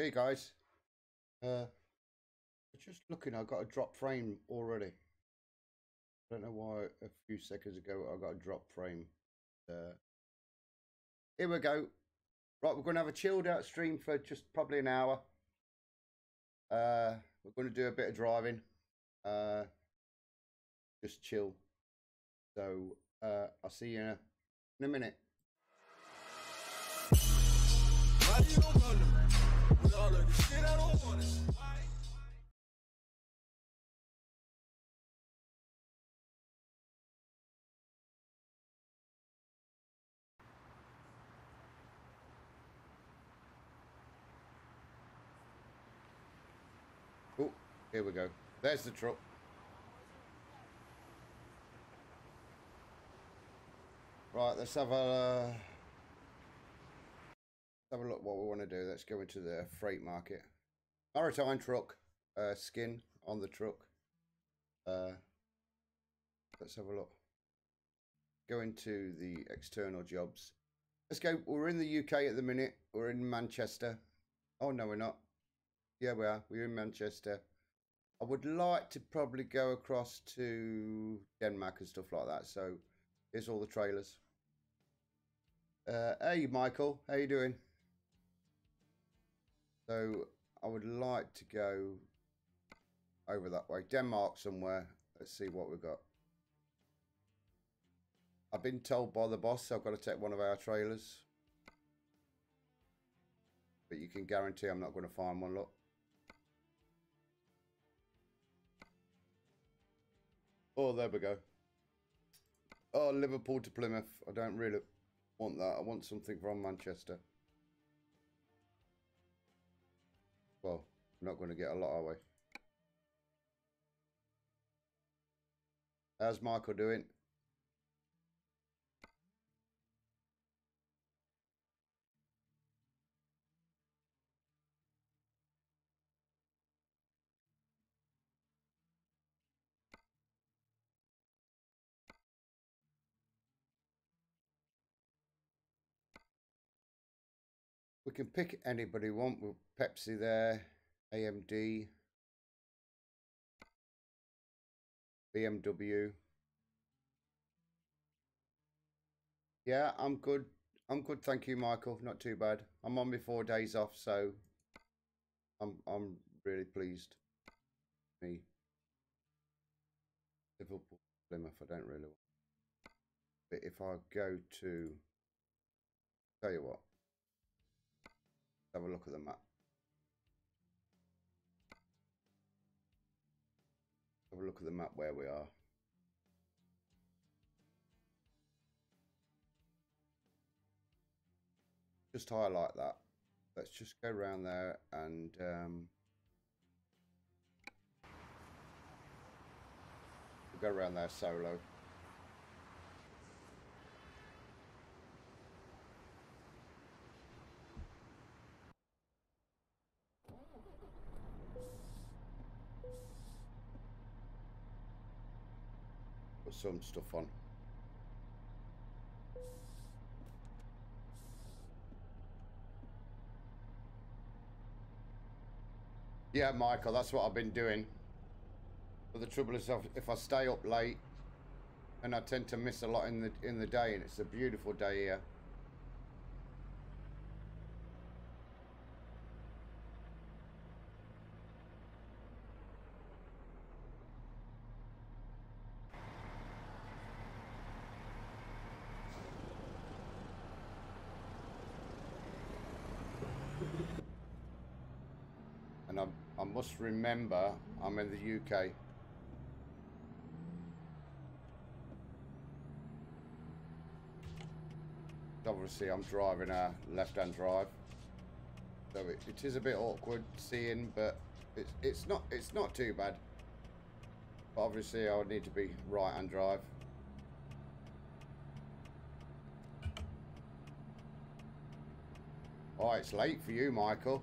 Hey guys, just looking, I got a drop frame already. I don't know why a few seconds ago I got a drop frame. Here we go. Right, we're going to have a chilled out stream for just probably an hour. We're going to do a bit of driving. Just chill. So I'll see you in a minute. Oh, here we go. There's the truck. Right, let's have a look what we want to do. Let's go into the freight market. Maritime truck, skin on the truck. Let's have a look. Go into the external jobs. Let's go. We're in the UK at the minute. We're in Manchester. Oh, no, we're not. Yeah, we are. We're in Manchester. I would like to probably go across to Denmark and stuff like that. So here's all the trailers. Hey, Michael. How you doing? So I would like to go over that way. Denmark somewhere. Let's see what we've got. I've been told by the boss I've got to take one of our trailers. But you can guarantee I'm not going to find one, look. Oh, there we go. Oh, Liverpool to Plymouth. I don't really want that. I want something from Manchester. Well, we're not going to get a lot, are we? How's Michael doing? We can pick anybody we want. With Pepsi there, AMD, BMW. Yeah, I'm good. I'm good, thank you, Michael. Not too bad. I'm on my 4 days off, so I'm really pleased. Me. Liverpool, Plymouth, I don't really want. But if I go to, tell you what, have a look at the map. Have a look at the map where we are. Just highlight that. Let's just go around there and we'll go around there solo. Put some stuff on. Yeah, Michael, that's what I've been doing. But the trouble is, if I stay up late, and I tend to miss a lot in the day, and it's a beautiful day here. And I must remember I'm in the UK. Obviously, I'm driving a left-hand drive, so it is a bit awkward seeing, but it's not too bad. But obviously, I would need to be right-hand drive. Oh, it's late for you, Michael.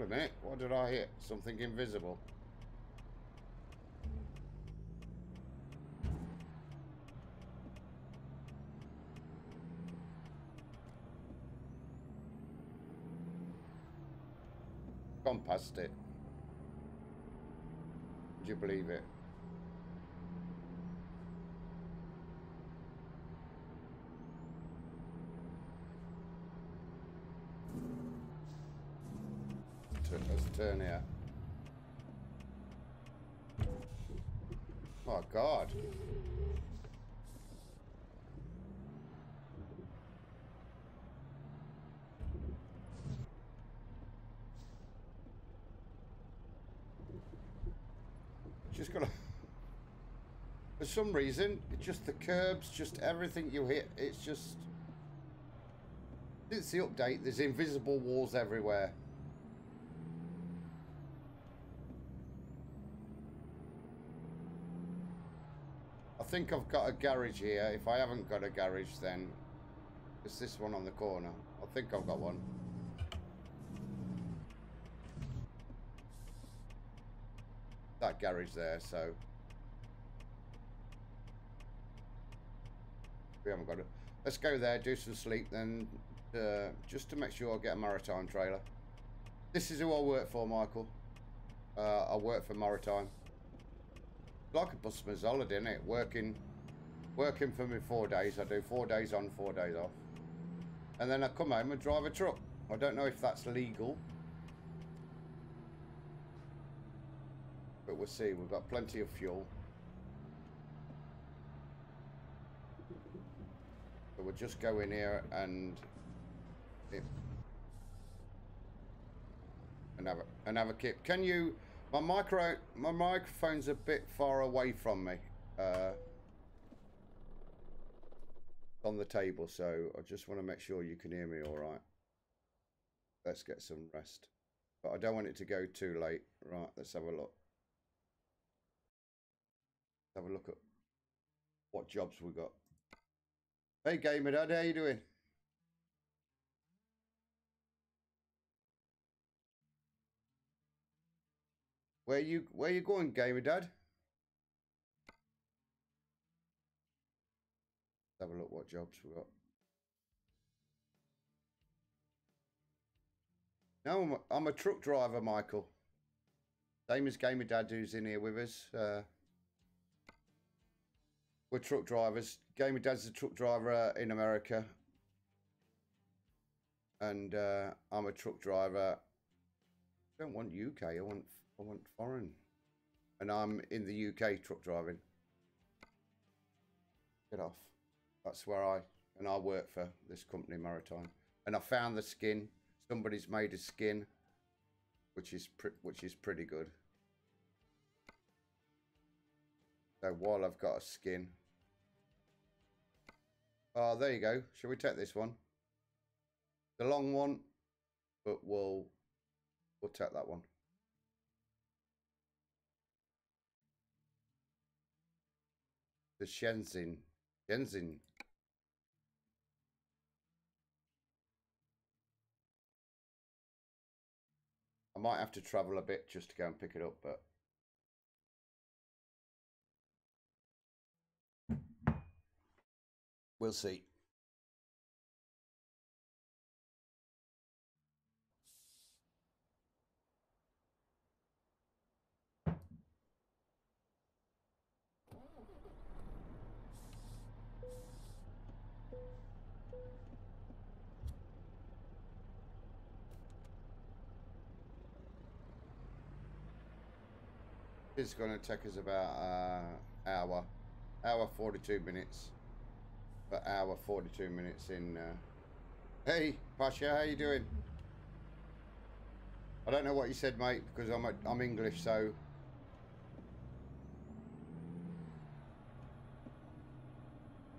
a minute, what did I hit? Something invisible. Gone past it. Would you believe it? Let's turn here. Oh God. Just gotta, for some reason, it's just the curbs, just everything you hit, it's just, since the update, there's invisible walls everywhere. I think I've got a garage here. If I haven't got a garage, then it's this one on the corner. I think I've got one. That garage there, so we haven't got it. Let's go there, do some sleep, then just to make sure I get a Maritime trailer. This is who I work for, Michael. I work for Maritime. Like a busman's holiday, isn't it? Working for me 4 days. I do 4 days on, 4 days off, and then I come home and drive a truck. I don't know if that's legal, but we'll see. We've got plenty of fuel, so we'll just go in here and have a kip. Can you? My microphone's a bit far away from me. On the table, so I just want to make sure you can hear me all right. Let's get some rest, but I don't want it to go too late. Right, let's have a look. Have a look at what jobs we got. Hey Gamertag, how you doing? Where you going, Gamertag? Have a look what jobs we got. No, I'm a truck driver, Michael. Same as Gamertag, who's in here with us. We're truck drivers. Gamertag's a truck driver in America, and I'm a truck driver. I don't want UK. I want foreign, and I'm in the UK truck driving. Get off. That's where I work for this company, Maritime, and I found the skin. Somebody's made a skin, which is pretty good. So while I've got a skin, oh, there you go. Shall we take this one? The long one, but we'll take that one. The Shenzhen. I might have to travel a bit just to go and pick it up, but we'll see. It's going to take us about hour 42 minutes. But hour 42 minutes in. Hey, Pasha, how you doing? I don't know what you said, mate, because I'm English, so.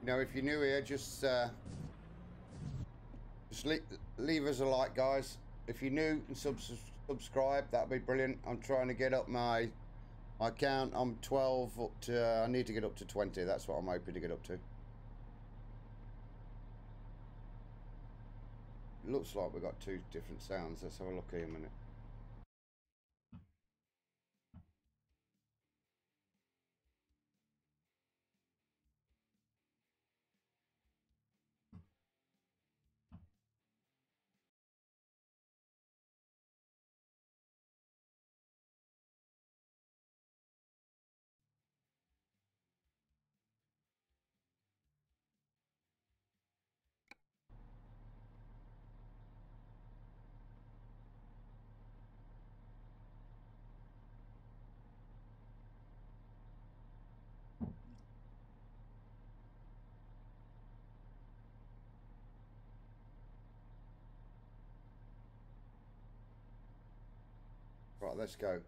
You know, if you're new here, just leave us a like, guys. If you're new and subscribe, that'd be brilliant. I'm trying to get up my count. I'm 12 up to. I need to get up to 20. That's what I'm hoping to get up to. It looks like we've got two different sounds. Let's have a look here a minute. Right, let's go.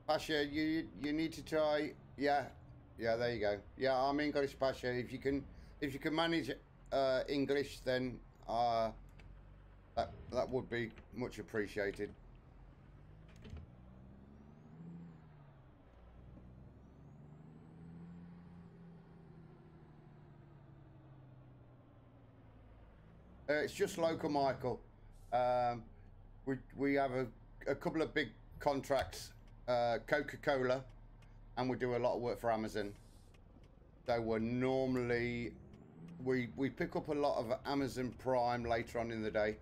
Pasha, you need to try. Yeah, there you go. Yeah, I'm English, Pasha. If you can manage English, then that would be much appreciated. It's just local, Michael. We have a couple of big contracts, Coca-Cola, and we do a lot of work for Amazon. So we're normally we pick up a lot of Amazon Prime later on in the day,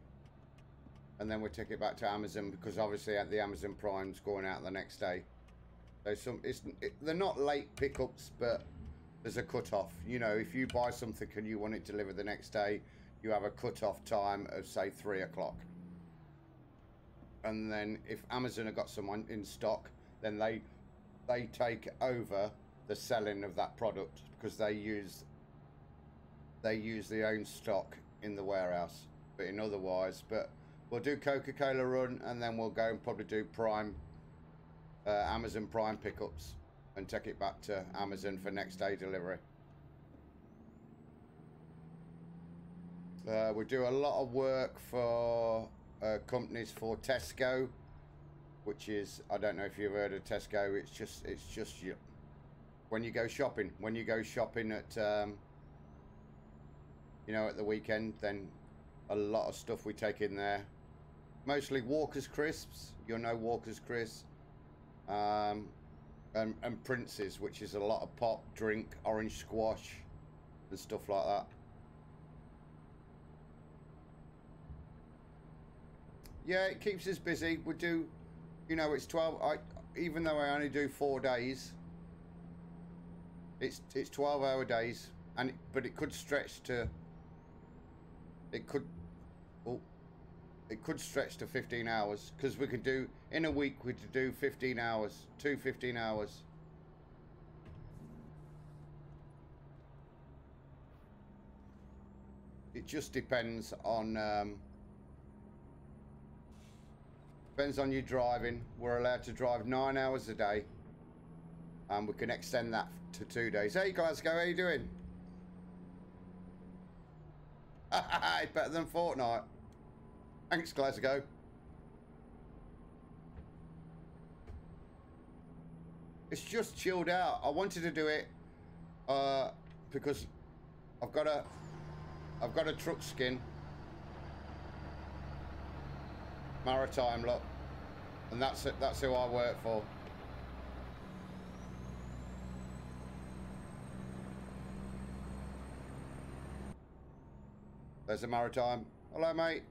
and then we take it back to Amazon because obviously the Amazon Prime's going out the next day. So they're not late pickups, but there's a cut-off. You know, if you buy something and you want it delivered the next day, you have a cut-off time of say 3 o'clock. And then if Amazon have got someone in stock, then they take over the selling of that product because they use their own stock in the warehouse. But in otherwise, but we'll do Coca-Cola run, and then we'll go and probably do Prime, Amazon Prime pickups, and take it back to Amazon for next day delivery. We do a lot of work for companies for Tesco, which is, I don't know if you've heard of Tesco. It's just when you go shopping at you know, at the weekend, then a lot of stuff we take in there. Mostly Walker's Crisps, you'll know Walker's Crisps, and Prince's, which is a lot of pop, drink, orange squash, and stuff like that. Yeah, it keeps us busy. We do, you know, it's 12. Even though I only do 4 days, it's 12-hour days, but it could stretch to. It could stretch to 15 hours because we could do in a week. We could do 15 hours, 15 hours. It just depends on. Depends on you driving. We're allowed to drive 9 hours a day, and we can extend that to 2 days. Hey Glasgow, how you doing? Better than Fortnite. Thanks, Glasgow. It's just chilled out. I wanted to do it because I've got a truck skin. Maritime, look, and that's who I work for. There's a Maritime. Hello, mate.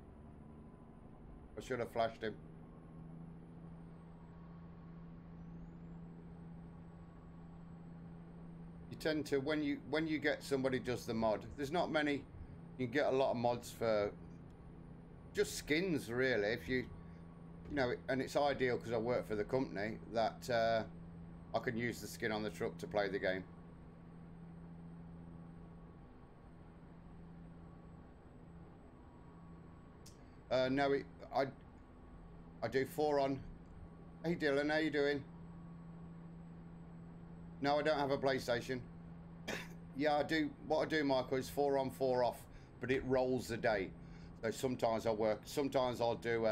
I should have flashed him. You tend to, when you get somebody does the mod, there's not many. You can get a lot of mods for just skins, really, if you know, and it's ideal because I work for the company that I can use the skin on the truck to play the game. No, I do 4 on. Hey Dylan, how you doing? No, I don't have a PlayStation. Yeah, I do. What I do, Michael, is 4 on, 4 off, but it rolls the day. So sometimes I work. Sometimes I'll do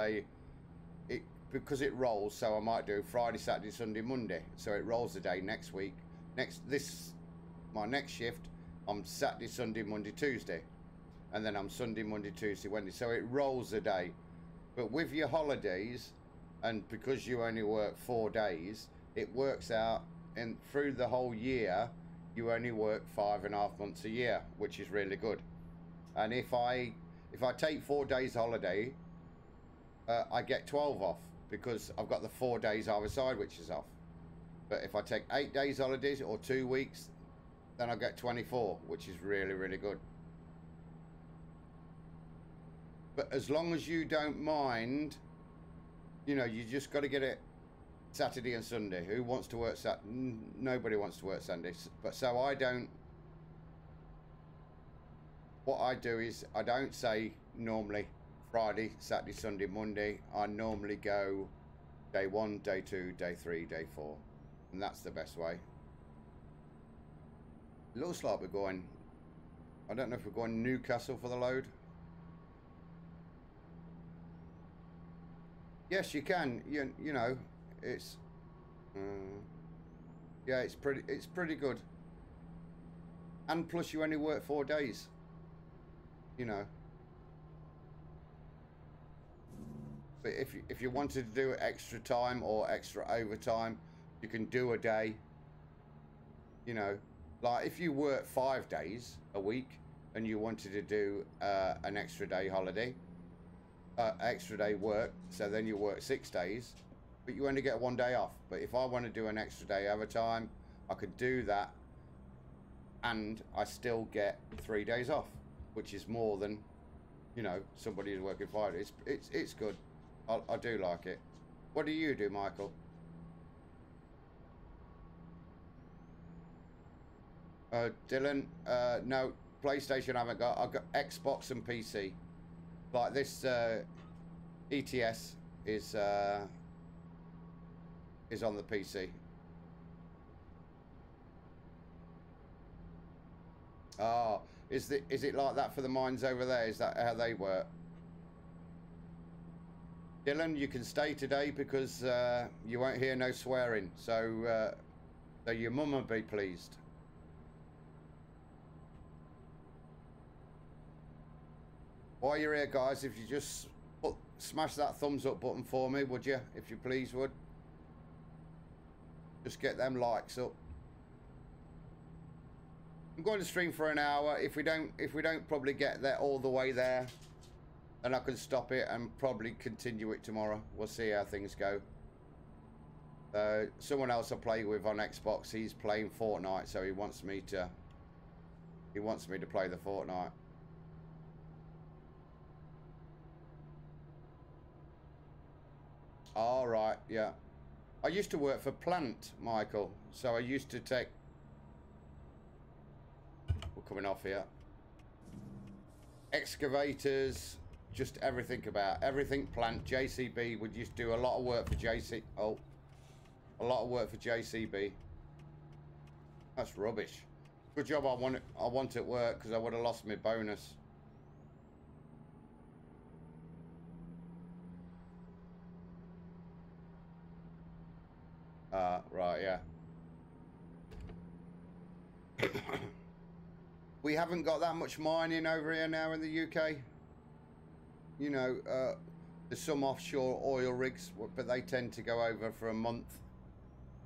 because it rolls. So I might do Friday, Saturday, Sunday, Monday. So it rolls the day. Next week, my next shift, I'm Saturday, Sunday, Monday, Tuesday, and then I'm Sunday, Monday, Tuesday, Wednesday. So it rolls the day. But with your holidays, and because you only work 4 days, it works out. And through the whole year, you only work 5.5 months a year, which is really good. And if I take 4 days holiday, I get 12 off because I've got the 4 days either side, which is off. But if I take 8 days holidays or 2 weeks, then I get 24, which is really, really good. But as long as you don't mind, you know, you just got to get it Saturday and Sunday. Who wants to work Saturday? Nobody wants to work Sunday. But so I don't. what I do is I don't say normally Friday, Saturday, Sunday, Monday. I normally go day 1, day 2, day 3, day 4. And that's the best way. It looks like we're going, I don't know if we're going Newcastle for the load. Yes, you can. You know, it's yeah, it's pretty good. And plus, you only work 4 days. You know. But if you wanted to do extra time or extra overtime, you can do a day. You know, like if you work 5 days a week and you wanted to do an extra day holiday, extra day work, so then you work 6 days, but you only get 1 day off. But if I want to do an extra day overtime, I could do that, and I still get 3 days off, which is more than, you know, somebody who's working 5 days. It's good. I do like it. What do you do, Michael? Dylan, no, PlayStation I haven't got. I've got Xbox and PC. Like this ETS is on the PC. Oh, is it like that for the mines over there? Is that how they work? Dylan, you can stay today because you won't hear no swearing. So your mum will be pleased. While you're here, guys, if you just smash that thumbs up button for me, would you? If you please would. Just get them likes up. I'm going to stream for an hour. If we don't probably get there all the way there, then I can stop it and probably continue it tomorrow. We'll see how things go. Someone else I play with on Xbox, he's playing Fortnite, so he wants me to play the Fortnite. All right, yeah. I used to work for Plant, Michael, so I used to take... We're coming off here. Excavators, just everything Plant. JCB would used to do a lot of work for a lot of work for JCB. That's rubbish. Good job I want at work, because I would have lost my bonus. Right, yeah. We haven't got that much mining over here now in the UK. You know, there's some offshore oil rigs, but they tend to go over for a month.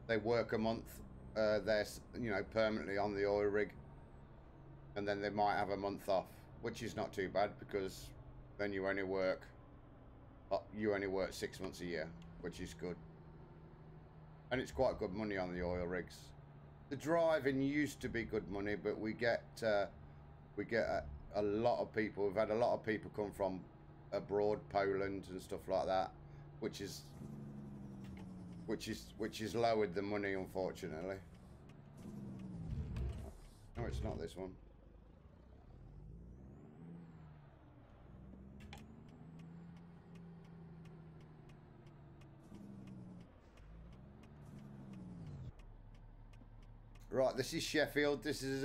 They work a month. They're, you know, permanently on the oil rig. And then they might have a month off, which is not too bad, because then you only work 6 months a year, which is good. And it's quite good money on the oil rigs. The driving used to be good money, but we get a lot of people. We've had a lot of people come from abroad, Poland and stuff like that, which is lowered the money, unfortunately. No, it's not this one. Right, this is Sheffield. This is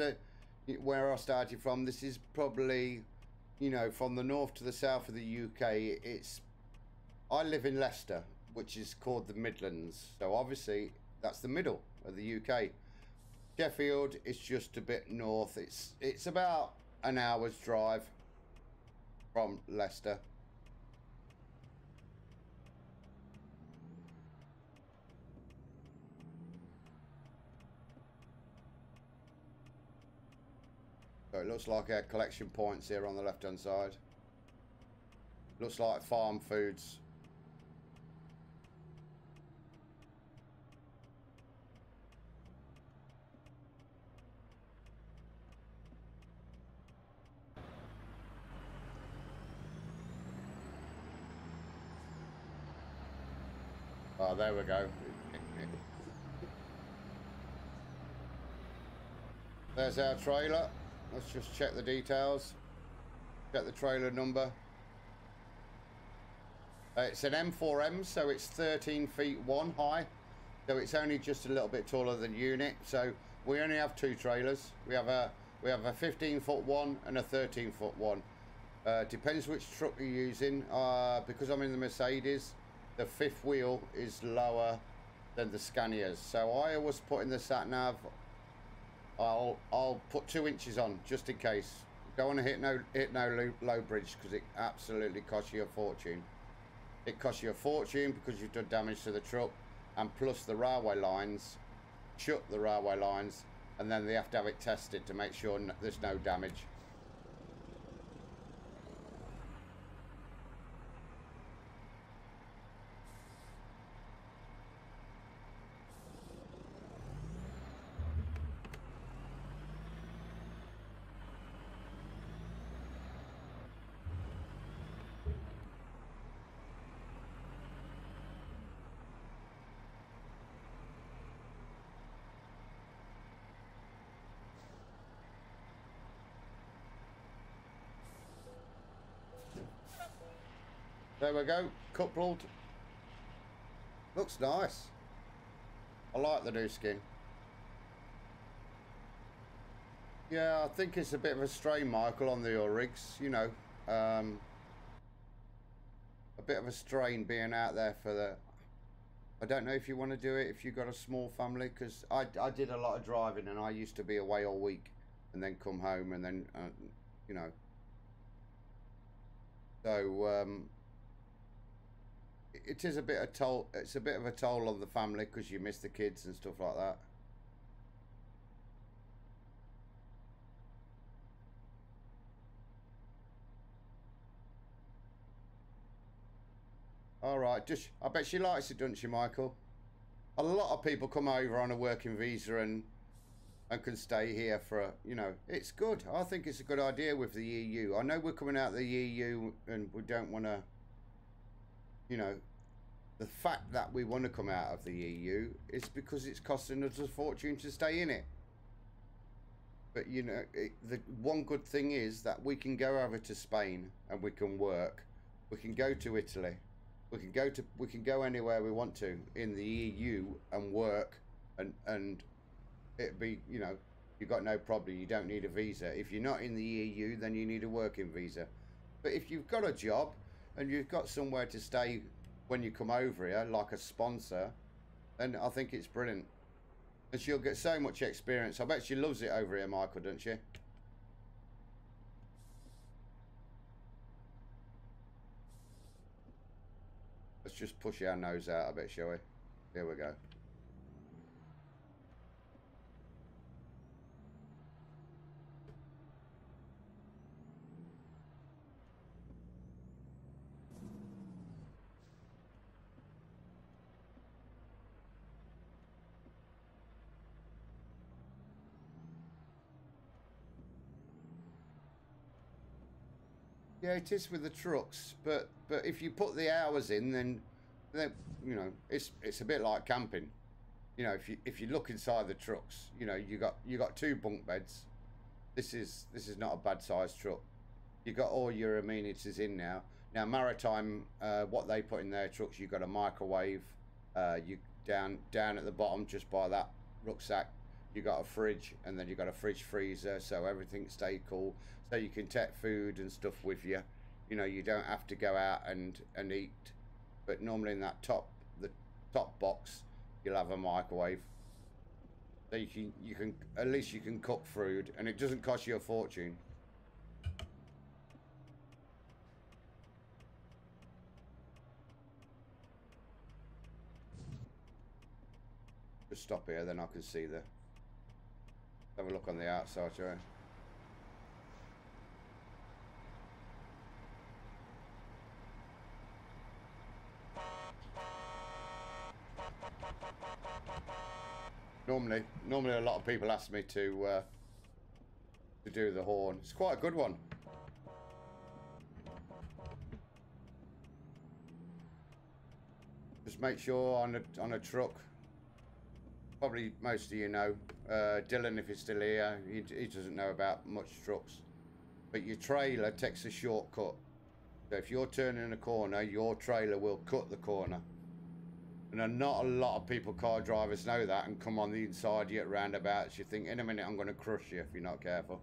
where I started from. This is probably, you know, from the north to the south of the UK. I live in Leicester, which is called the Midlands. So obviously that's the middle of the UK. Sheffield is just a bit north. It's about an hour's drive from Leicester. So it looks like our collection points here on the left hand side. Looks like farm foods. Oh, there we go. There's our trailer. Let's just check the details. Get the trailer number. It's an M4M, so it's 13 feet 1 high. So it's only just a little bit taller than unit. So we only have 2 trailers. We have a 15-foot one and a 13-foot one. Depends which truck you're using. Because I'm in the Mercedes, the 5th wheel is lower than the Scanias. So I always put in the sat nav. I'll put 2 inches on just in case. Don't want to hit no low bridge because it absolutely costs you a fortune. It costs you a fortune because you've done damage to the truck, and plus the railway lines, shut the railway lines, and then they have to have it tested to make sure there's no damage. There we go, coupled. Looks nice. I like the new skin. Yeah, I think it's a bit of a strain, Michael, on the rigs. You know, a bit of a strain being out there for the... I don't know if you want to do it if you've got a small family, because I did a lot of driving and I used to be away all week and then come home and then, you know. So, it is a bit of toll. It's a bit of a toll on the family because you miss the kids and stuff like that. All right, just I bet she likes it, doesn't she, Michael? A lot of people come over on a working visa and can stay here for, you know, it's good. I think it's a good idea with the EU. I know we're coming out of the EU and we don't want to, you know, the fact that we want to come out of the EU is because it's costing us a fortune to stay in it. But, you know, the one good thing is that we can go over to Spain and we can work. We can go to Italy. We can go anywhere we want to in the EU and work, and it'd be, you know, you've got no problem. You don't need a visa. If you're not in the EU, then you need a working visa. But if you've got a job and you've got somewhere to stay when you come over here, like a sponsor, then I think it's brilliant. And she'll get so much experience. I bet she loves it over here, Michael, doesn't she? Let's just push our nose out a bit, shall we? Here we go. Yeah, it is with the trucks, but if you put the hours in, then you know, it's a bit like camping. You know, if you look inside the trucks, you know, you got 2 bunk beds. This is not a bad sized truck. You got all your amenities in now. Now Maritime, what they put in their trucks, you got a microwave. You down at the bottom, just by that rucksack, you got a fridge, and then you got a fridge freezer, so everything stay cool. So you can take food and stuff with you. You know, you don't have to go out and eat. But normally in that the top box, you'll have a microwave. So you can at least you can cook food, and it doesn't cost you a fortune. Just stop here, then I can see the. Have a look on the outside, shall I? Normally a lot of people ask me to do the horn. It's quite a good one. Just make sure on a truck. Probably most of you know Dylan, if he's still here, he doesn't know about much trucks. but your trailer takes a shortcut. So if you're turning a corner, your trailer will cut the corner. And not a lot of people, car drivers, know that and come on the inside you at roundabouts. You think, in a minute, I'm going to crush you if you're not careful.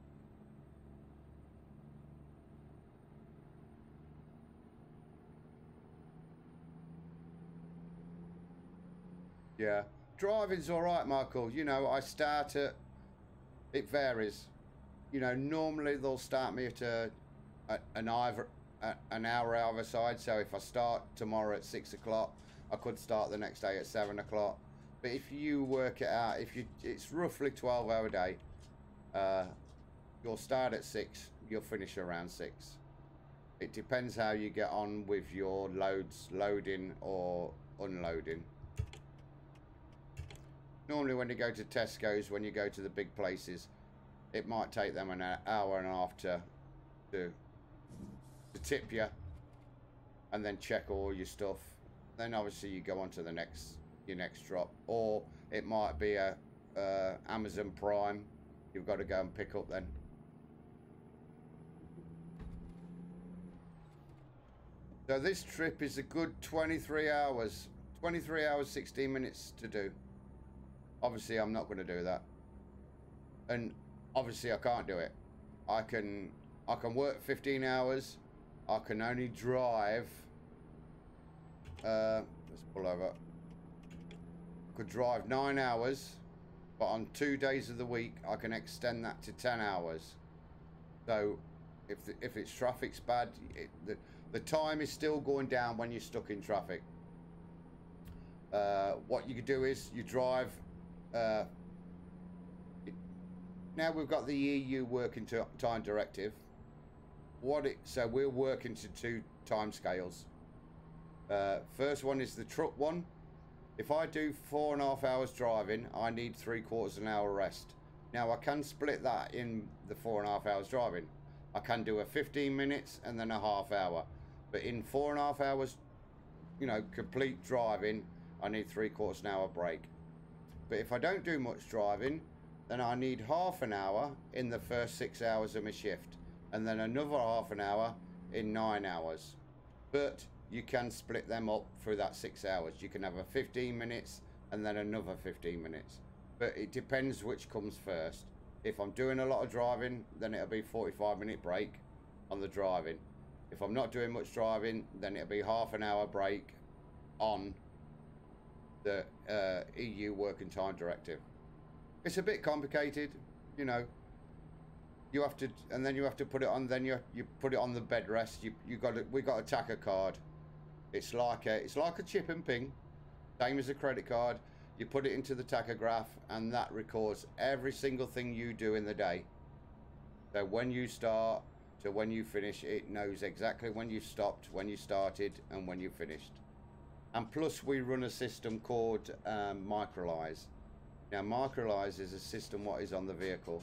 Yeah. Driving's all right, Michael. You know, I start at, it varies. You know, normally they'll start me at an hour either side. So if I start tomorrow at 6 o'clock, I could start the next day at 7 o'clock. But if you work it out, it's roughly 12-hour day. You'll start at 6, you'll finish around 6. It depends how you get on with your loads, loading or unloading. Normally when you go to Tesco's, when you go to the big places, it might take them an hour and a half to tip you and then check all your stuff. Then obviously you go on to the your next drop, or it might be a Amazon Prime you've got to go and pick up then. So this trip is a good 23 hours 16 minutes to do. Obviously I'm not going to do that, and obviously I can't do it. I can work 15 hours. I can only drive let's pull over. I could drive 9 hours, but on 2 days of the week I can extend that to 10 hours. So if it's traffic's bad, the time is still going down when you're stuck in traffic. What you could do is you drive. Now we've got the EU working time directive. So we're working to 2 time scales. First one is the truck one. If I do 4.5 hours driving, I need 3/4 an hour rest. Now I can split that in the 4.5 hours driving. I can do a 15 minutes and then a half hour. But in 4.5 hours, you know, complete driving, I need 3/4 an hour break. But if I don't do much driving, then I need half an hour in the first 6 hours of my shift, and then another half an hour in 9 hours. But you can split them up through that 6 hours. You can have a 15 minutes and then another 15 minutes. But it depends which comes first. If I'm doing a lot of driving, then it'll be 45-minute break on the driving. If I'm not doing much driving, then it'll be half an hour break on the EU Working Time Directive. It's a bit complicated, you know. You have to, and then you have to put it on. Then you put it on the bed rest. We got a tacker card. It's like a chip and ping, same as a credit card. You put it into the tachograph, and that records every single thing you do in the day. So when you start to when you finish, it knows exactly when you stopped, when you started, and when you finished. And plus, we run a system called Microlyze. Now, Microlyze is a system what is on the vehicle.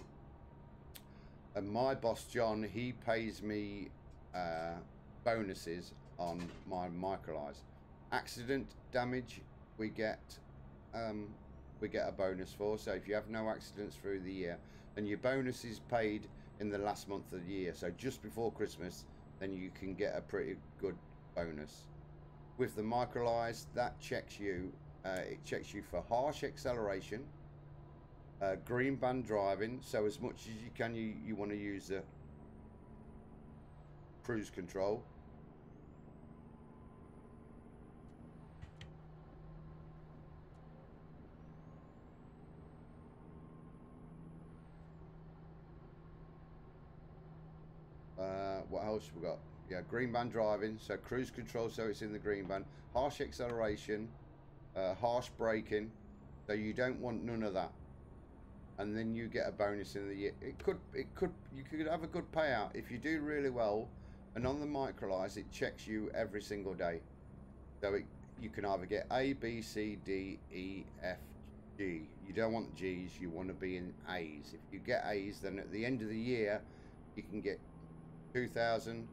And my boss, John, he pays me bonuses on my Microlyze. Accident damage, we get a bonus for. So if you have no accidents through the year, and your bonus is paid in the last month of the year, so just before Christmas, then you can get a pretty good bonus. With the Microlyze, that checks you. It checks you for harsh acceleration, green band driving. So as much as you can, you want to use the cruise control. What else we got? Yeah, green band driving, so cruise control, so it's in the green band. Harsh acceleration, harsh braking, so you don't want none of that. And then you get a bonus in the year. You could have a good payout if you do really well. And on the Microlyze, it checks you every single day. So you can either get A, B, C, D, E, F, G. You don't want G's, you want to be in A's. If you get A's, then at the end of the year, you can get £2,000,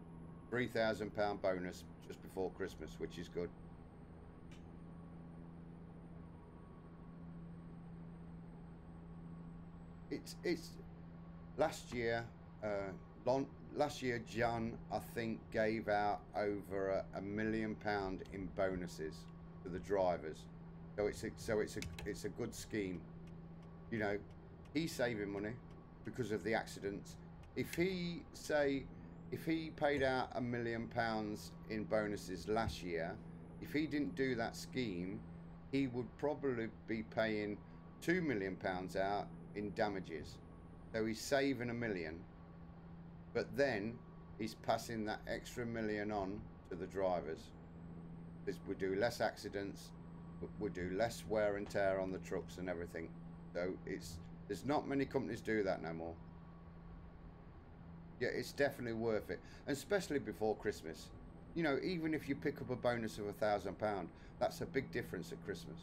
£3,000 bonus just before Christmas, which is good. It's last year Last year, John, I think, gave out over £1 million in bonuses to the drivers. So it's a good scheme. You know, he's saving money because of the accidents. If he paid out £1 million in bonuses last year, if he didn't do that scheme, he would probably be paying £2 million out in damages. So he's saving $1 million, but then he's passing that extra $1 million on to the drivers. We do less accidents, we do less wear and tear on the trucks and everything. So there's not many companies do that no more. Yeah, it's definitely worth it, and especially before Christmas. You know, even if you pick up a bonus of £1,000, that's a big difference at Christmas.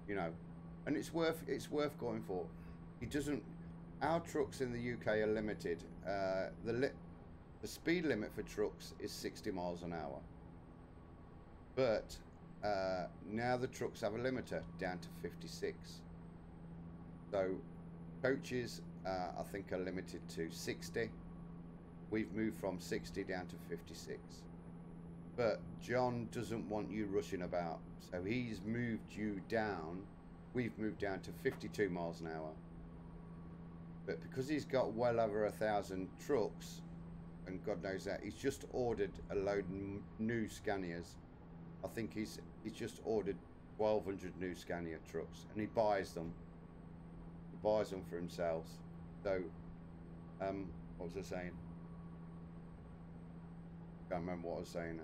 You know, and it's worth going for. It doesn't. Our trucks in the UK are limited. The speed limit for trucks is 60 miles an hour, but now the trucks have a limiter down to 56. So coaches, I think, are limited to 60. We've moved from 60 down to 56. But John doesn't want you rushing about, so he's moved you down. We've moved down to 52 miles an hour. But because he's got well over 1,000 trucks, and God knows that, he's just ordered a load of new Scanias. I think he's just ordered 1,200 new Scania trucks, and he buys them. He buys them for himself. So, what was I saying? Can't remember what I was saying now.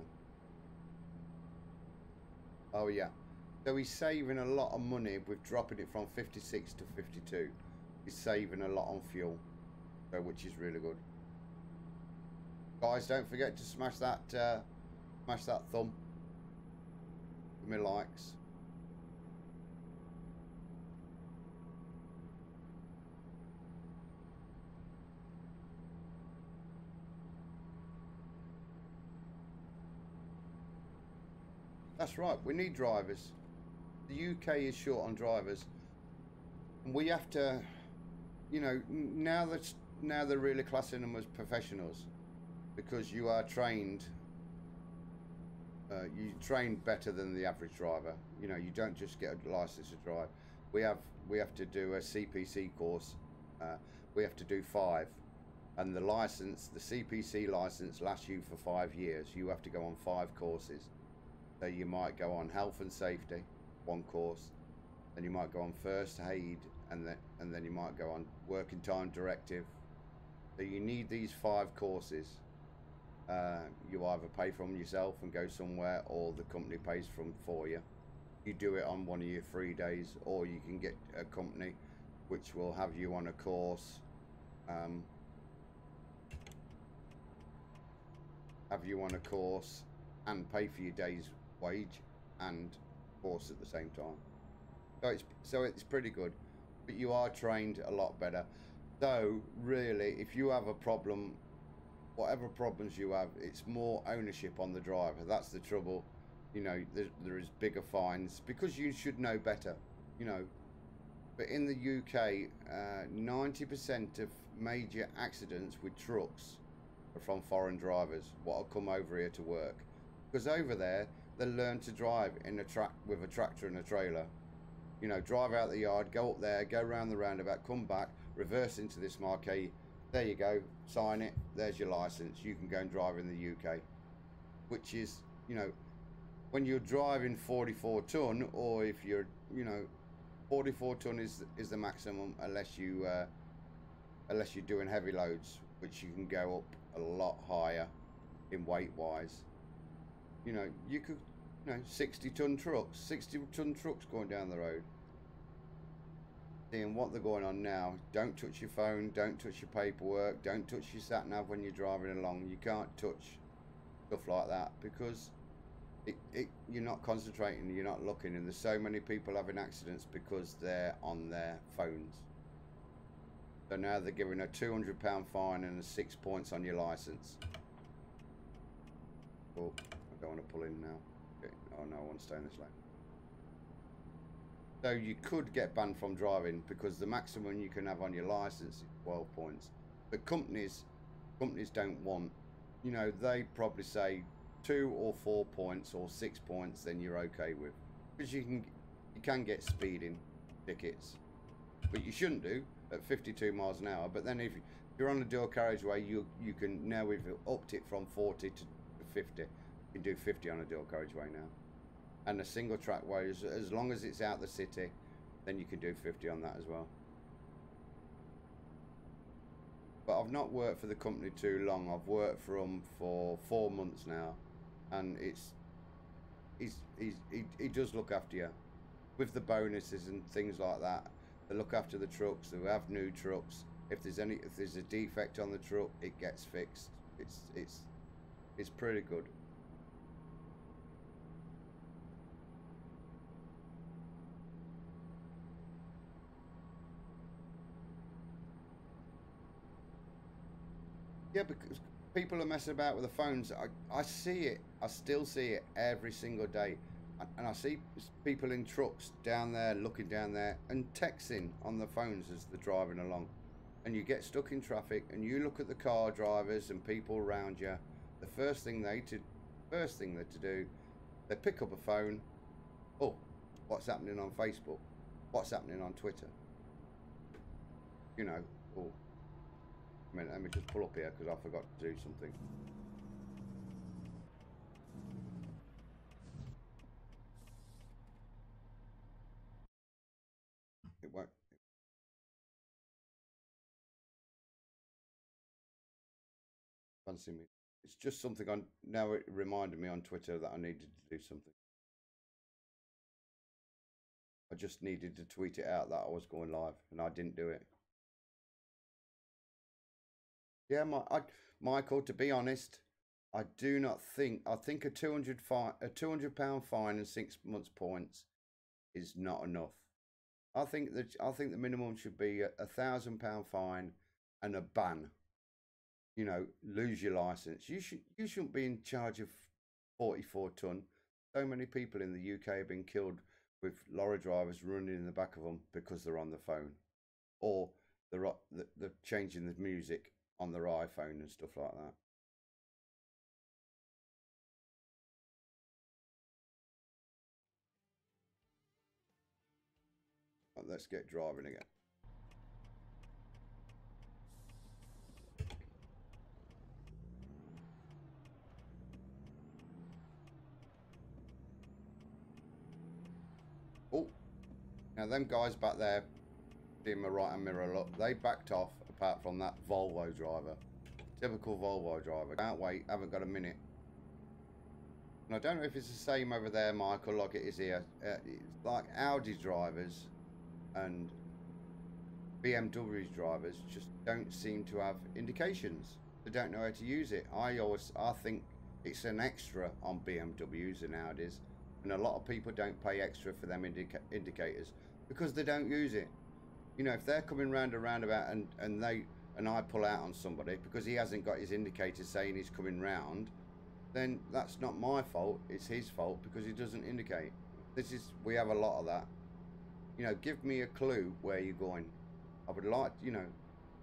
Oh yeah, so he's saving a lot of money with dropping it from 56 to 52. He's saving a lot on fuel, so which is really good. Guys, don't forget to smash that thumb. Give me likes. That's right, we need drivers. The UK is short on drivers. And we have to, you know, now they're really classing them as professionals, because you are trained, you train better than the average driver. You know, you don't just get a license to drive. We have to do a CPC course. We have to do 5. And the license, the CPC license lasts you for 5 years. You have to go on 5 courses. So you might go on health and safety, 1 course, then you might go on first aid, and then you might go on working time directive. So you need these 5 courses. You either pay for them yourself and go somewhere, or the company pays for you. You do it on one of your free days, or you can get a company which will have you on a course, and pay for your day's wage and course at the same time. So it's pretty good, but you are trained a lot better. So really, if you have a problem, whatever problems you have, it's more ownership on the driver. That's the trouble. You know, there is bigger fines because you should know better, you know. But in the UK, 90% of major accidents with trucks are from foreign drivers what will come over here to work, because over there they learn to drive in with a tractor and a trailer. You know, drive out the yard, go up there, go round the roundabout, come back, reverse into this marquee. There you go, sign it, there's your license. You can go and drive in the UK. Which is, you know, when you're driving 44 ton, or if you're, you know, 44 ton is the maximum, unless you're doing heavy loads, which you can go up a lot higher in weight wise. You know, you could, you know, 60 ton trucks going down the road. Seeing what they're going on now. Don't touch your phone, don't touch your paperwork, don't touch your sat nav when you're driving along. You can't touch stuff like that, because you're not concentrating, you're not looking, and there's so many people having accidents because they're on their phones. So now they're giving a £200 fine and 6 points on your license. Oh, I don't want to pull in now. Okay. Oh no, I want to stay in this lane. So you could get banned from driving, because the maximum you can have on your license is 12 points. But companies companies don't want, you know, they probably say 2 or 4 points or 6 points, then you're okay with, because you can get speeding tickets, but you shouldn't do at 52 miles an hour. But then if you're on a dual carriageway, you can now, we've upped it from 40 to 50. You can do 50 on a dual carriageway now, and a single track way, as long as it's out the city, then you can do 50 on that as well. But I've not worked for the company too long. I've worked for them for 4 months now, and he does look after you with the bonuses and things like that. They look after the trucks. They have new trucks. If there's a defect on the truck, it gets fixed. It's pretty good. Yeah, because people are messing about with the phones. I see it. I still see it every single day. And I see people in trucks down there, looking down there, and texting on the phones as they're driving along. And you get stuck in traffic, and you look at the car drivers and people around you. The first thing they do, they pick up a phone. Oh, what's happening on Facebook? What's happening on Twitter? You know, oh. A minute, let me just pull up here because I forgot to do something. It won't. Fancy me. It's just something on now. It reminded me on Twitter that I needed to do something. I just needed to tweet it out that I was going live, and I didn't do it. Yeah, Michael. To be honest, I do not think. I think a £200 fine and 6 months points is not enough. I think the minimum should be a £1,000 fine and a ban. You know, lose your license. You shouldn't be in charge of 44 ton. So many people in the UK have been killed with lorry drivers running in the back of them because they're on the phone, or they're changing the music on their iPhone and stuff like that. Right, let's get driving again. Oh, now them guys back there, in my right hand mirror, look, they backed off apart from that Volvo driver. Typical Volvo driver. Can't wait, haven't got a minute. And I don't know if it's the same over there, Michael, like it is here. It's like Audi drivers and BMW drivers just don't seem to have indications. They don't know how to use it. I think it's an extra on BMWs and Audis, and a lot of people don't pay extra for them indicators because they don't use it. You know, if they're coming round a roundabout and I pull out on somebody because he hasn't got his indicator saying he's coming round, then that's not my fault. It's his fault because he doesn't indicate. We have a lot of that. You know, give me a clue where you're going. I would like, you know,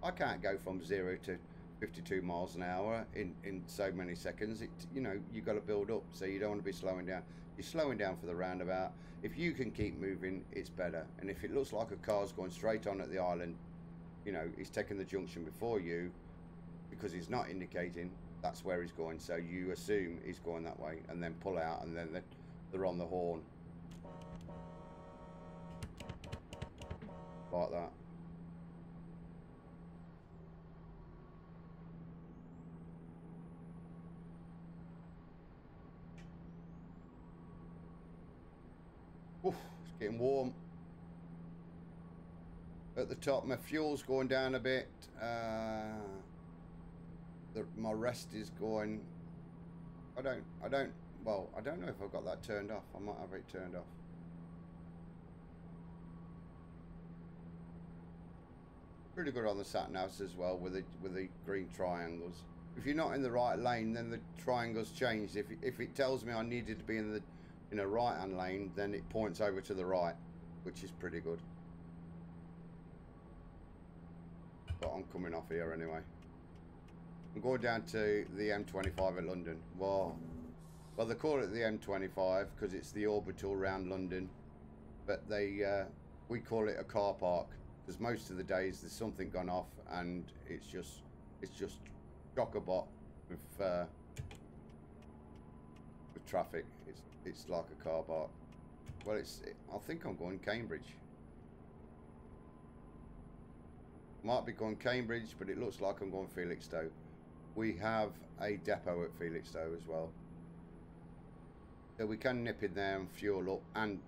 I can't go from 0 to 52 miles an hour in so many seconds. You know, you've got to build up, so you don't want to be slowing down. You're slowing down for the roundabout. If you can keep moving, it's better. And if it looks like a car's going straight on at the island, you know, he's taking the junction before you because he's not indicating, that's where he's going. So you assume he's going that way and then pull out, and then they're on the horn. Like that. Oof, it's getting warm. At the top, my fuel's going down a bit. My rest is going. I don't know if I've got that turned off. I might have it turned off. Pretty good on the sat navs as well with the green triangles. If you're not in the right lane, then the triangles change. If it tells me I needed to be in a right-hand lane, then it points over to the right, which is pretty good. But I'm coming off here anyway. I'm going down to the M25 at London. Well, they call it the M25 because it's the orbital around London, but we call it a car park because most of the days there's something gone off and it's just chock-a-block with traffic. It's like a car park. Well, I think I'm going Cambridge. Might be going Cambridge, but it looks like I'm going Felixstowe. We have a depot at Felixstowe as well, so we can nip in there and fuel up and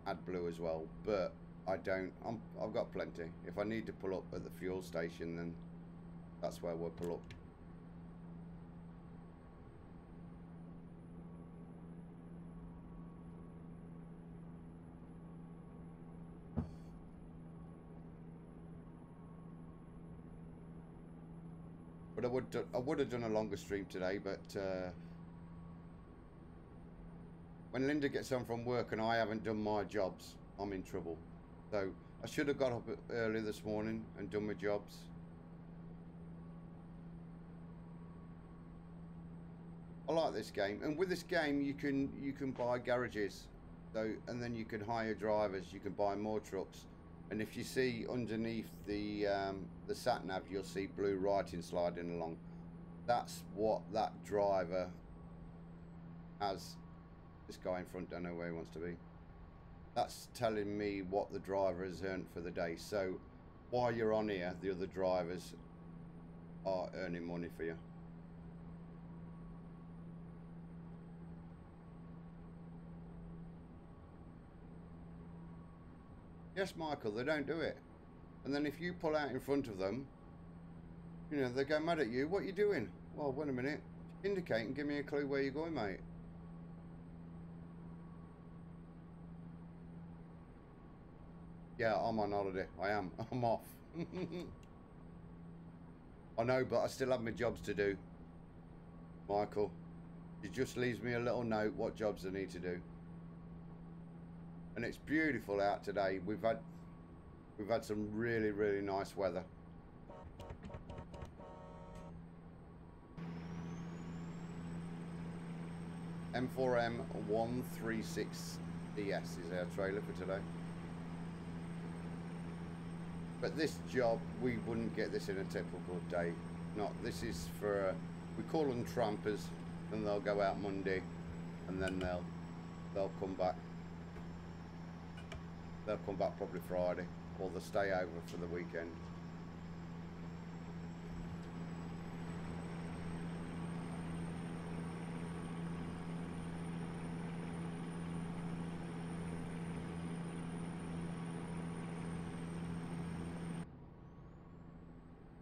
add blue as well. But I've got plenty. If I need to pull up at the fuel station, then that's where we'll pull up. But I would have done a longer stream today, but when Linda gets home from work and I haven't done my jobs, I'm in trouble. So I should have got up early this morning and done my jobs. I like this game, and with this game you can buy garages, and then you can hire drivers. You can buy more trucks. And if you see underneath the sat nav, you'll see blue writing sliding along. That's what that driver has. This guy in front, don't know where he wants to be. That's telling me what the driver has earned for the day. So while you're on here, the other drivers are earning money for you. Yes, Michael, they don't do it. And then if you pull out in front of them, you know, they go mad at you. What are you doing? Well, wait a minute. Indicate and give me a clue where you're going, mate. Yeah, I'm on holiday. I am. I'm off. I know, but I still have my jobs to do, Michael. It just leaves me a little note what jobs I need to do. And it's beautiful out today. We've had some really nice weather. M4M 136 DS is our trailer for today. But this job, we wouldn't get this in a typical day. This is for, we call them trampers, and they'll go out Monday, and then they'll come back. They'll come back probably Friday, or they'll stay over for the weekend.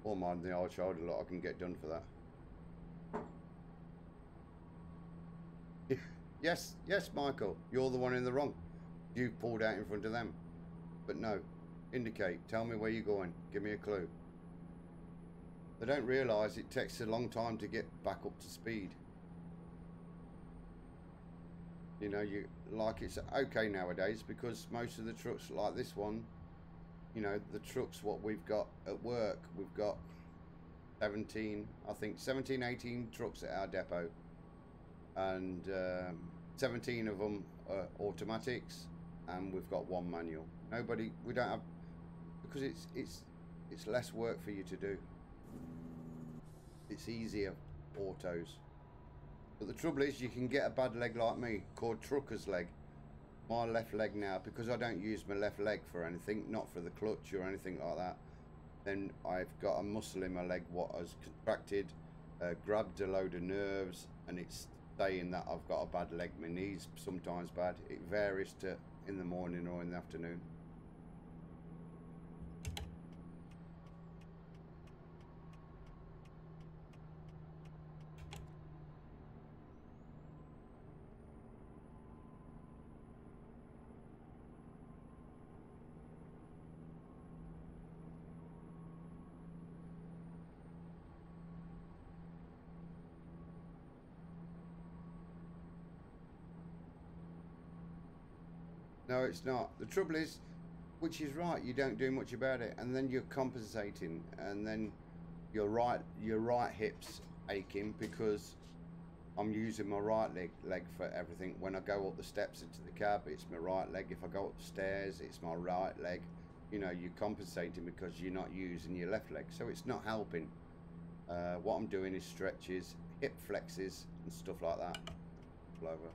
Or mind the old child, a lot I can get done for that. Yes, Michael, you're the one in the wrong. You pulled out in front of them. But no, indicate, tell me where you're going, give me a clue. They don't realise it takes a long time to get back up to speed. You know, it's okay nowadays because most of the trucks like this one, you know, the trucks what we've got at work, we've got 17, 18 trucks at our depot, and 17 of them are automatics, and we've got one manual. We don't have, because it's less work for you to do. It's easier autos. But the trouble is, you can get a bad leg like me, called trucker's leg. My left leg now, because I don't use my left leg for anything, not for the clutch or anything like that, then I've got a muscle in my leg what has contracted, grabbed a load of nerves, and it's saying that I've got a bad leg. My knee's sometimes bad. It varies to in the morning or in the afternoon. No, it's not. The trouble is, which is right, you don't do much about it, and then you're compensating, and then your right hip's aching because I'm using my right leg for everything. When I go up the steps into the cab, it's my right leg. If I go upstairs, it's my right leg. You know, you're compensating because you're not using your left leg, so it's not helping. What I'm doing is stretches, hip flexes, and stuff like that. Over.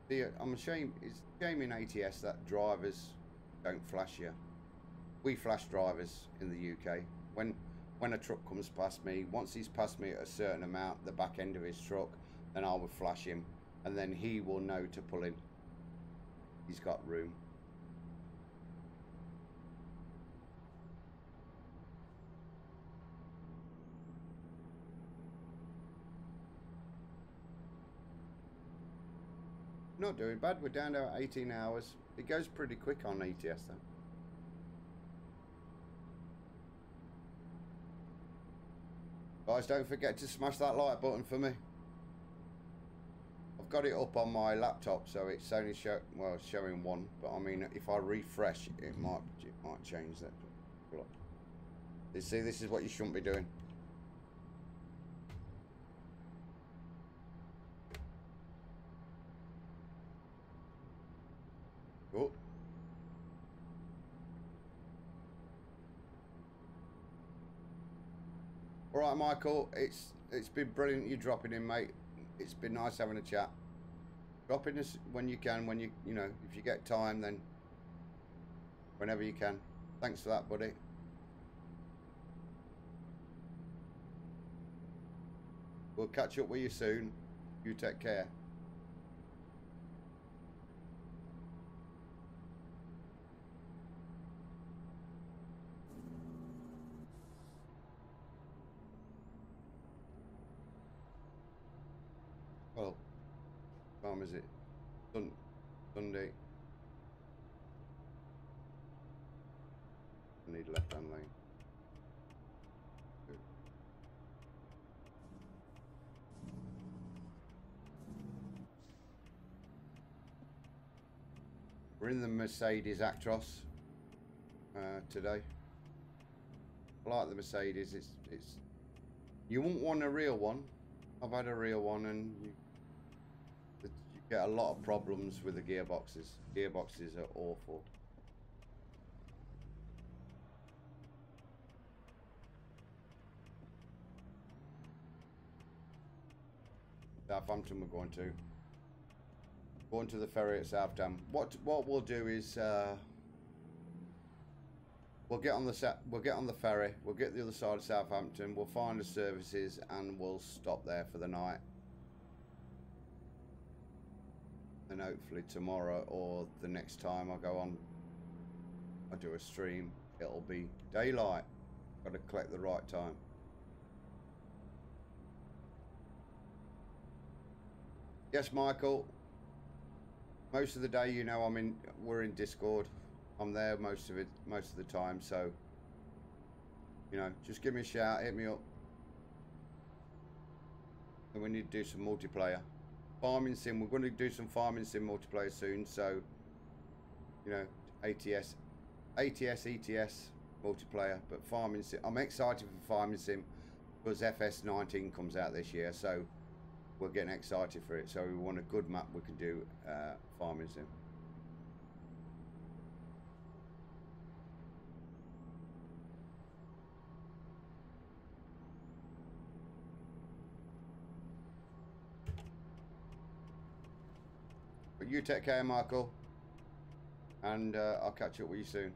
See, I'm ashamed. It's a shame in ATS that drivers don't flash you. We flash drivers in the UK. When a truck comes past me, once he's passed me at a certain amount, the back end of his truck, then I will flash him, and then he will know to pull in. He's got room. Not doing bad. We're down to 18 hours. It goes pretty quick on ETS though. Guys, don't forget to smash that like button for me. I've got it up on my laptop, so it's only showing one. But I mean, if I refresh, it might change that. You see, this is what you shouldn't be doing. Oh. All right, Michael. It's been brilliant you dropping in, mate. It's been nice having a chat. Drop in us when you can. When you know, if you get time, then whenever you can. Thanks for that, buddy. We'll catch up with you soon. You take care. Well, what time is it? Sunday. I need left-hand lane. Good. We're in the Mercedes Actros today. I like the Mercedes. It's you wouldn't want a real one. I've had a real one, and you get a lot of problems with the gearboxes. Gearboxes are awful. Southampton we're going to. Going to the ferry at Southampton. What we'll do is we'll get on the ferry. We'll get the other side of Southampton. We'll find the services and we'll stop there for the night. And hopefully tomorrow or the next time I go on, I do a stream, it'll be daylight. Got to collect the right time. Yes, Michael. Most of the day, you know, we're in Discord. I'm there most of the time, so you know, just give me a shout, hit me up. And we need to do some multiplayer. Farming sim, we're going to do some farming sim multiplayer soon, so you know, ETS multiplayer, but farming sim, I'm excited for farming sim because FS19 comes out this year, so we're getting excited for it. So we want a good map we can do farming sim. But you take care, Michael, and I'll catch up with you soon.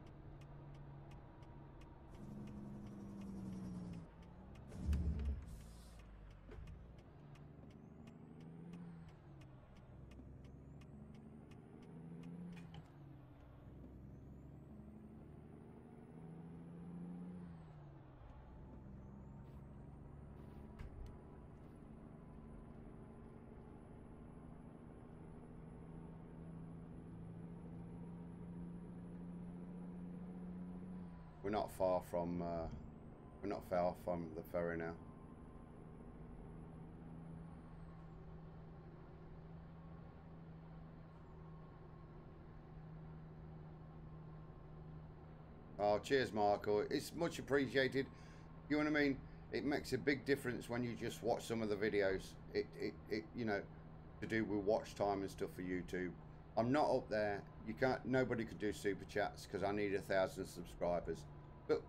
We're not far from the ferry now. Oh, cheers, Michael. It's much appreciated. You know what I mean? It makes a big difference when you just watch some of the videos. It you know, to do with watch time and stuff for YouTube. I'm not up there. You can't. Nobody could do super chats because I need 1,000 subscribers. But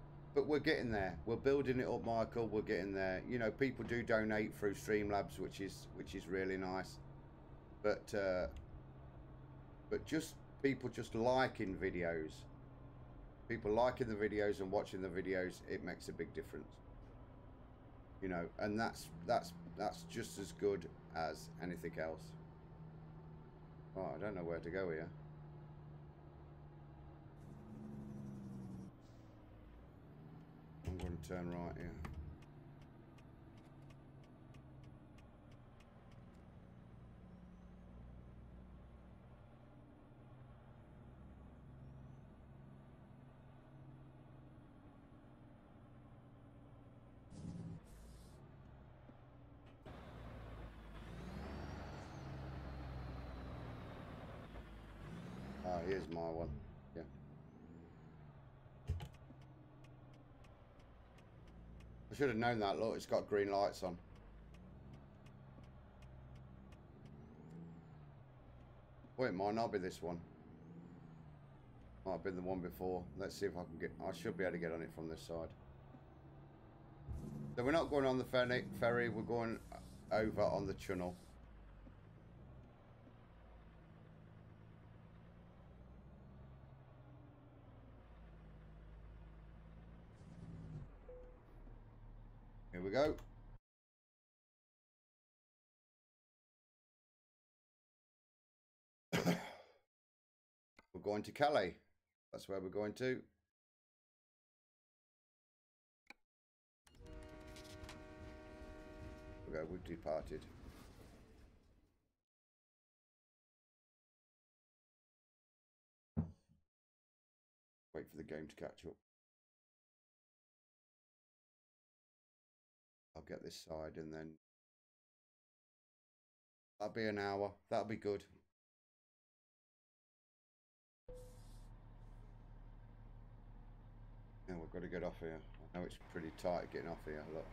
we're getting there. We're building it up, Michael. We're getting there. You know, people do donate through Streamlabs, which is really nice. But just people just liking videos. People liking the videos and watching the videos, it makes a big difference. You know, and that's just as good as anything else. Oh, I don't know where to go here. I'm going to turn right here. Ah, here's my one. Yeah. I should have known that. Look, it's got green lights on. Well, it might not be this one. Might have been the one before. Let's see if I can get... I should be able to get on it from this side. So we're not going on the ferry. We're going over on the channel. Here we go. We're going to Calais. That's where we're going to. Okay, we've departed. Wait for the game to catch up. I'll get this side and then that'll be an hour. That'll be good. Yeah, we've got to get off here. I know it's pretty tight getting off here. Look.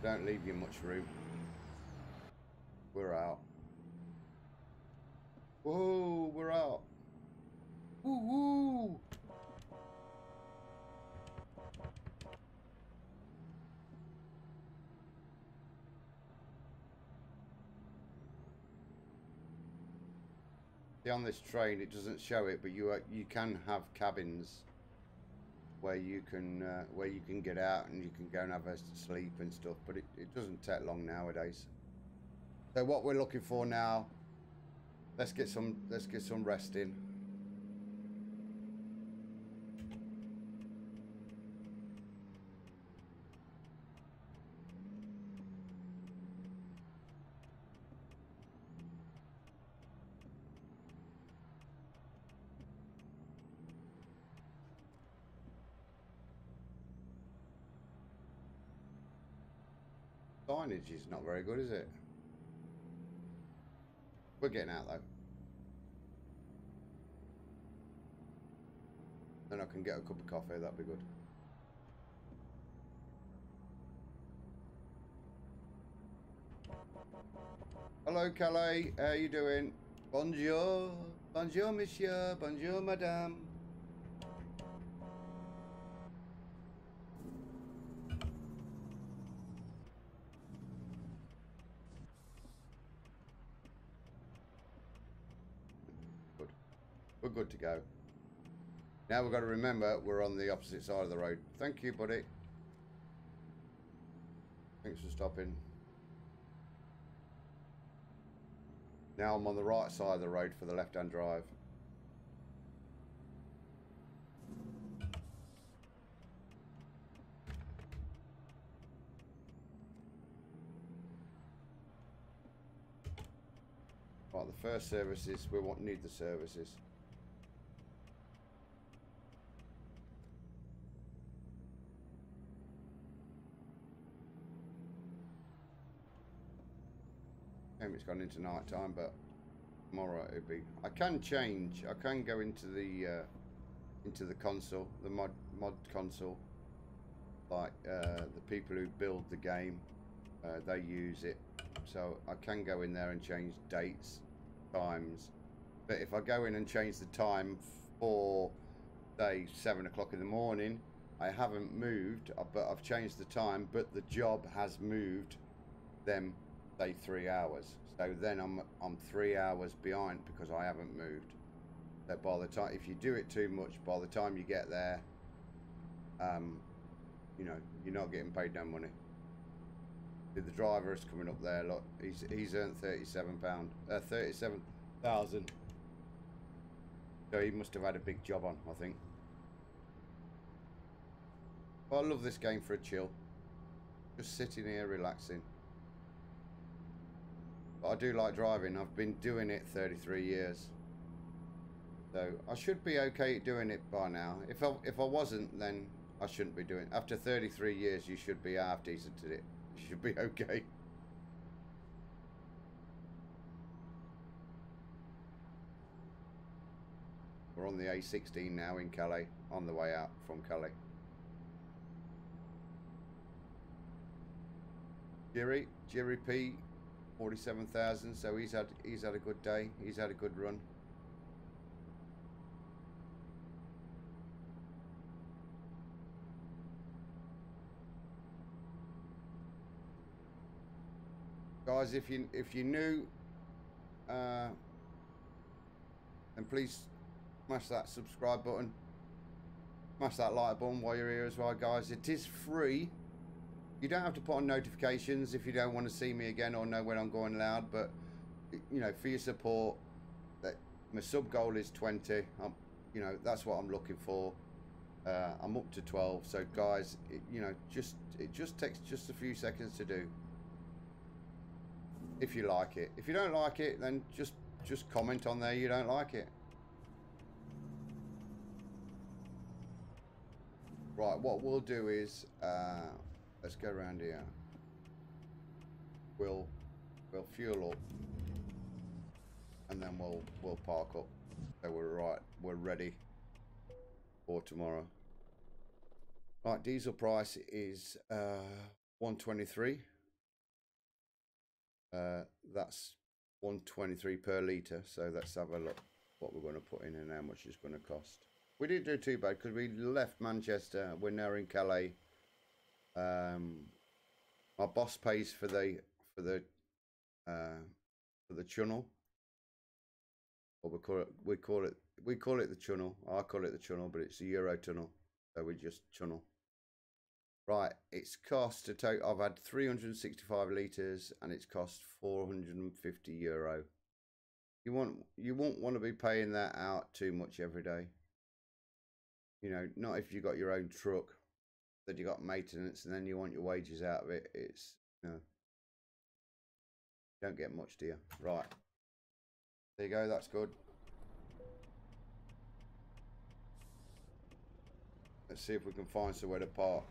Don't leave you much room. We're out. Whoa, we're out. Woo woo. See, on this train, it doesn't show it, but you can have cabins where you can get out and you can go and have a sleep and stuff, but it doesn't take long nowadays. So what we're looking for now, let's get some rest in. Signage is not very good, is it? We're getting out though. Then I can get a cup of coffee, that'd be good. Hello Calais, how you doing? Bonjour, bonjour monsieur, bonjour madame. Good, we're good to go. Now we've got to remember we're on the opposite side of the road. Thank you, buddy. Thanks for stopping. Now I'm on the right side of the road for the left-hand drive. Right, the first services, we need the services. It's gone into night time, but tomorrow it'll be. I can change. I can go into the console, the mod console. Like the people who build the game, they use it, so I can go in there and change dates, times. But if I go in and change the time for, say, 7 o'clock in the morning, I haven't moved, but I've changed the time, but the job has moved them, say, 3 hours. So then I'm 3 hours behind because I haven't moved. So by the time, if you do it too much, by the time you get there, you know, you're not getting paid no money. The driver is coming up there. Look, he's earned £37, 37,000. So he must have had a big job on, I think. But I love this game for a chill. Just sitting here relaxing. But I do like driving. I've been doing it 33 years. So I should be okay at doing it by now. If I wasn't, then I shouldn't be doing it. After 33 years, you should be half decent at it. You should be okay. We're on the A16 now in Calais, on the way out from Calais. Jerry P, 47,000. So he's had a good day. He's had a good run. Guys, if you're new, then please smash that subscribe button. Smash that like button while you're here as well, guys. It is free. You don't have to put on notifications if you don't want to see me again or know when I'm going loud. But you know, for your support, that my sub goal is 20. You know, that's what I'm looking for. I'm up to 12. So guys, you know, it just takes just a few seconds to do. If you like it. If you don't like it, then just comment on there you don't like it. Right, what we'll do is let's go around here. We'll fuel up and then we'll park up. So we're ready for tomorrow. Right, diesel price is 123. That's 123 per litre. So let's have a look what we're going to put in and how much it's going to cost. We didn't do too bad because we left Manchester. We're now in Calais. My boss pays for the channel. Or we call it the channel. I call it the channel, but it's a Euro tunnel. So we just channel. Right, it's cost to take. I've had 365 litres and it's cost €450. You won't want to be paying that out too much every day. You know, not if you got your own truck that you got maintenance and then you want your wages out of it. It's, you know, don't get much, do you? Right, there you go. That's good. Let's see if we can find somewhere to park.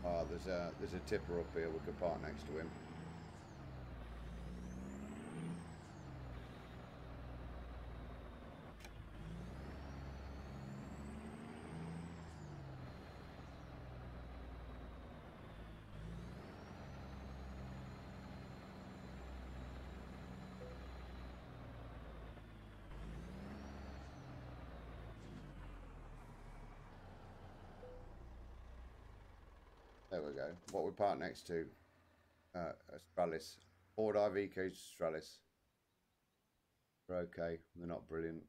Oh, there's a tipper up here. We could park next to him. There we go. What we park next to? Stralis. Ford Iveco Stralis. They're okay. They're not brilliant.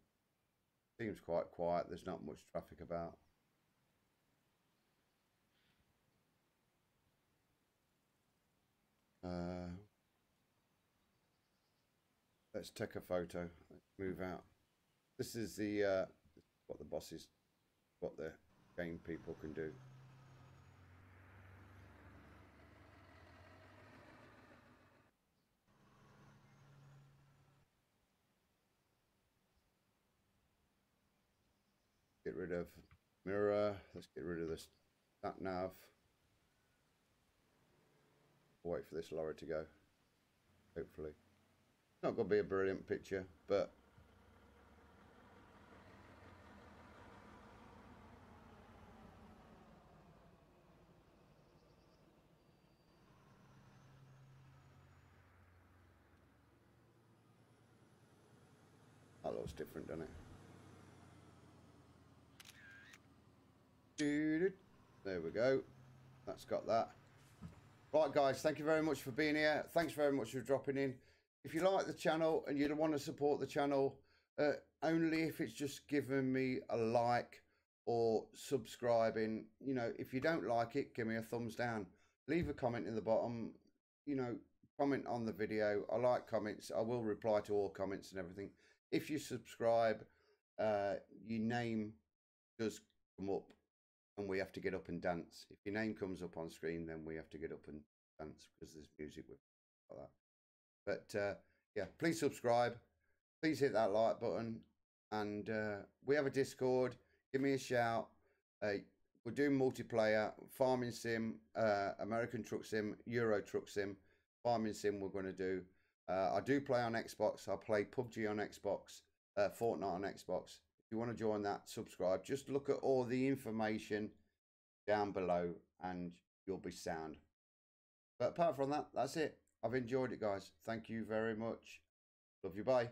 Seems quite quiet. There's not much traffic about. Let's take a photo. Let's move out. This is the what the bosses, what the game people can do. Get rid of mirror. Let's get rid of this sat nav. I'll wait for this lorry to go. Hopefully. It's not going to be a brilliant picture, but that looks different, doesn't it? There we go. That's got that. Right, guys, thank you very much for being here. Thanks very much for dropping in. If you like the channel and you want to support the channel, only if it's just giving me a like or subscribing. You know, if you don't like it, give me a thumbs down. Leave a comment in the bottom. You know, comment on the video. I like comments. I will reply to all comments and everything. If you subscribe, your name does come up and we have to get up and dance. If your name comes up on screen, then we have to get up and dance because there's music with like that. But yeah, please subscribe. Please hit that like button. And we have a Discord. Give me a shout. We're doing multiplayer, farming sim, American truck sim, Euro truck sim, farming sim we're going to do. I do play on Xbox. I play PUBG on Xbox, Fortnite on Xbox. If you want to join that, subscribe. Just look at all the information down below and you'll be sound. But apart from that, that's it. I've enjoyed it, guys. Thank you very much. Love you. Bye.